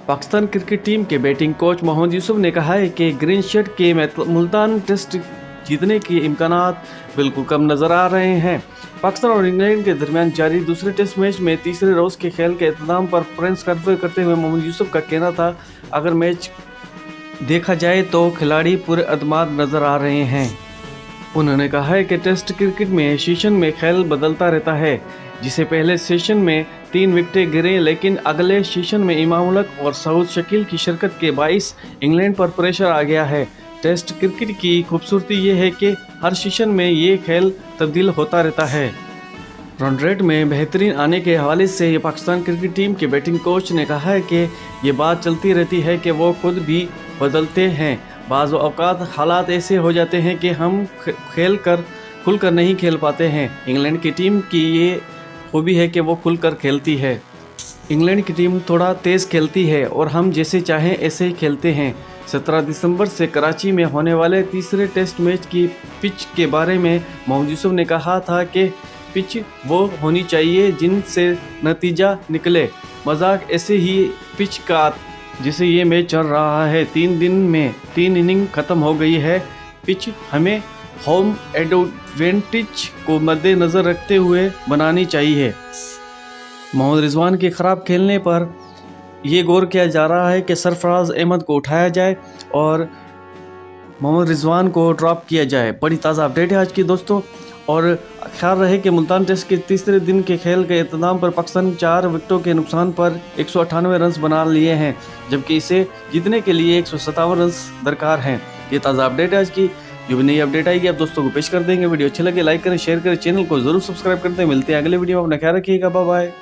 Pakistan cricket team के batting coach Mohammad Yusuf ने कहा है कि ग्रीन शर्ट के मुल्तान टेस्ट जीतने के इम्कानात बिल्कुल कम नज़र आ रहे हैं। पाकिस्तान और इंग्लैंड के दरमियान जारी दूसरे टेस्ट मैच में तीसरे रोज़ के खेल के इख्तिताम पर प्रेस कॉन्फ्रेंस करते हुए मोहम्मद यूसुफ का कहना था, अगर मैच देखा जाए तो खिलाड़ी पूरे अदमाद नज़र आ रहे हैं। उन्होंने कहा है कि टेस्ट क्रिकेट में सेशन में खेल बदलता रहता है, जिसे पहले सेशन में 3 विकेटें गिरे, लेकिन अगले सेशन में इमाम उल हक और सऊद शकील की शिरकत के बाइस इंग्लैंड पर प्रेशर आ गया है। टेस्ट क्रिकेट की खूबसूरती ये है कि हर सेशन में ये खेल तब्दील होता रहता है। रन रेट में बेहतरीन आने के हवाले से पाकिस्तान क्रिकेट टीम के बैटिंग कोच ने कहा है कि ये बात चलती रहती है कि वो खुद भी बदलते हैं। बाज़ औक़ात हालात ऐसे हो जाते हैं कि हम खुलकर नहीं खेल पाते हैं। इंग्लैंड की टीम की ये खूबी है कि वो खुलकर खेलती है। इंग्लैंड की टीम थोड़ा तेज़ खेलती है और हम जैसे चाहें ऐसे ही खेलते हैं। 17 दिसंबर से कराची में होने वाले तीसरे टेस्ट मैच की पिच के बारे में मोहम्मद यूसुफ ने कहा था कि पिच वो होनी चाहिए जिनसे नतीजा निकले। मजाक ऐसे ही पिच का जिसे ये मैच चल रहा है। 3 दिन में 3 इनिंग ख़त्म हो गई है। पिच हमें होम एडवांटेज को मद्देनज़र रखते हुए बनानी चाहिए। मोहम्मद रिजवान के ख़राब खेलने पर ये गौर किया जा रहा है कि सरफराज अहमद को उठाया जाए और मोहम्मद रिजवान को ड्रॉप किया जाए। बड़ी ताज़ा अपडेट है आज की दोस्तों। और ख्याल रहे कि मुल्तान टेस्ट के तीसरे दिन के खेल के इख्तिताम पर पाकिस्तान 4 विकेटों के नुकसान पर 198 रन बना लिए हैं, जबकि इसे जीतने के लिए 157 रन दरकार हैं। ये ताज़ा अपडेट है आज की। जो भी नई अपडेट आएगी आप दोस्तों को पेश कर देंगे। वीडियो अच्छे लगे लाइक करें, शेयर करें, चैनल को जरूर सब्सक्राइब करते हैं। मिलते हैं अगले वीडियो में। अपना ख्याल रखिएगा। Bye bye.